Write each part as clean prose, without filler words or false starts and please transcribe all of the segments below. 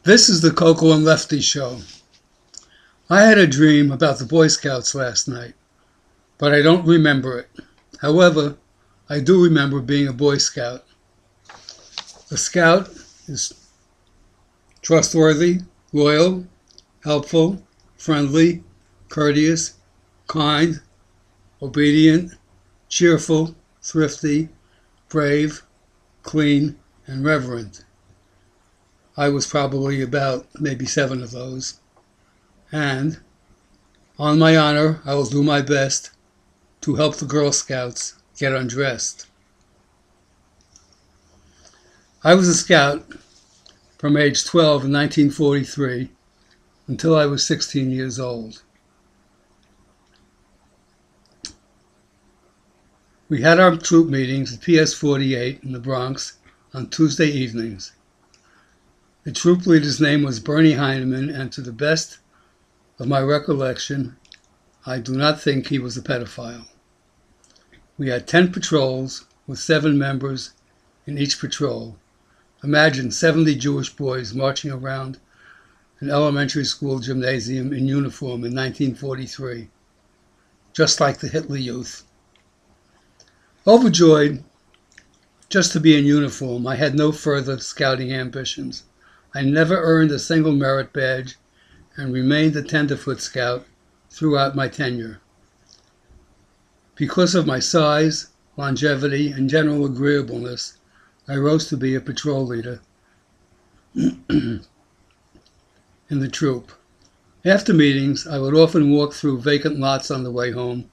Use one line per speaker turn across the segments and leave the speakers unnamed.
This is the Coco and Lefty show. I had a dream about the Boy Scouts last night, but I don't remember it. However, I do remember being a Boy Scout. A Scout is trustworthy, loyal, helpful, friendly, courteous, kind, obedient, cheerful, thrifty, brave, clean, and reverent. I was probably about maybe 7 of those. And, on my honor, I will do my best to help the Girl Scouts get undressed. I was a Scout from age 12 in 1943 until I was 16 years old. We had our troop meetings at PS 48 in the Bronx on Tuesday evenings. The troop leader's name was Bernie Heineman, and to the best of my recollection, I do not think he was a pedophile. We had 10 patrols with 7 members in each patrol. Imagine 70 Jewish boys marching around an elementary school gymnasium in uniform in 1943, just like the Hitler Youth. Overjoyed just to be in uniform, I had no further scouting ambitions. I never earned a single merit badge and remained a tenderfoot scout throughout my tenure. Because of my size, longevity, and general agreeableness, I rose to be a patrol leader in the troop. After meetings, I would often walk through vacant lots on the way home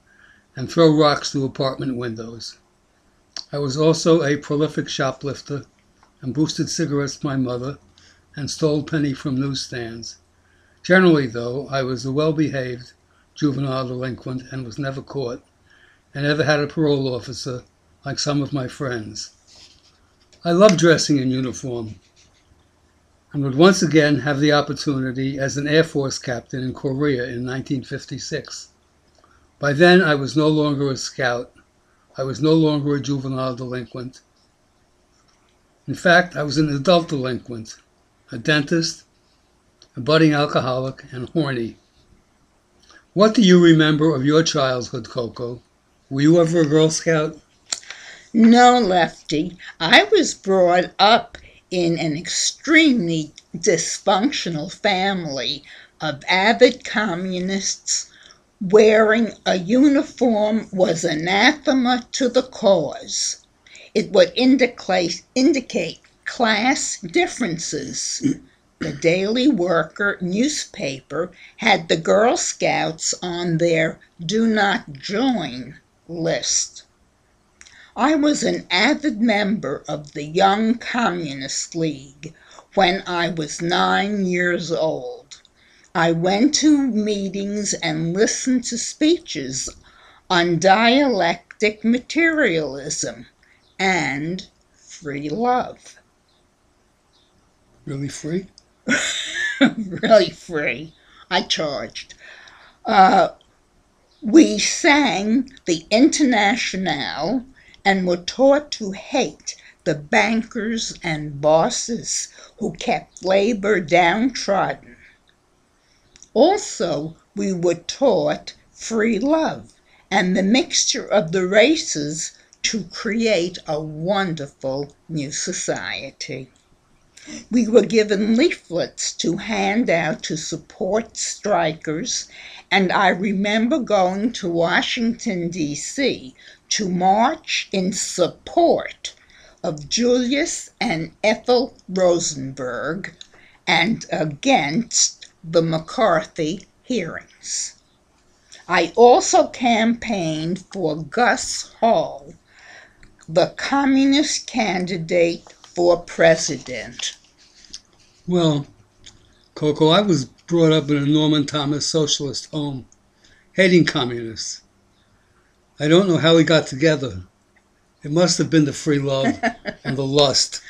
and throw rocks through apartment windows. I was also a prolific shoplifter and boosted cigarettes for my mother and stole penny from newsstands. Generally, though, I was a well-behaved juvenile delinquent and was never caught, and never had a parole officer like some of my friends. I loved dressing in uniform and would once again have the opportunity as an Air Force captain in Korea in 1956. By then, I was no longer a scout. I was no longer a juvenile delinquent. In fact, I was an adult delinquent, a dentist, a budding alcoholic, and horny. What do you remember of your childhood, Coco? Were you ever a Girl Scout?
No, Lefty. I was brought up in an extremely dysfunctional family of avid communists. Wearing a uniform was anathema to the cause. It would indicate class differences. The Daily Worker newspaper had the Girl Scouts on their Do Not Join list. I was an avid member of the Young Communist League when I was 9 years old. I went to meetings and listened to speeches on dialectic materialism and free love.
Really free?
Really free. I charged. We sang the Internationale and were taught to hate the bankers and bosses who kept labor downtrodden. Also, we were taught free love and the mixture of the races to create a wonderful new society. We were given leaflets to hand out to support strikers, and I remember going to Washington, D.C. to march in support of Julius and Ethel Rosenberg and against the McCarthy hearings. I also campaigned for Gus Hall, the communist candidate for president.
Well, Coco, I was brought up in a Norman Thomas socialist home, hating communists. I don't know how we got together. It must have been the free love and the lust.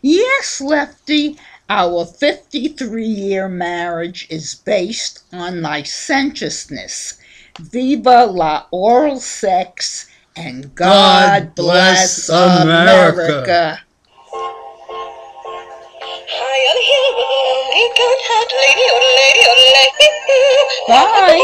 Yes, Lefty, our 53-year marriage is based on licentiousness. Viva la oral sex, and God bless America.
High on hill
Bye.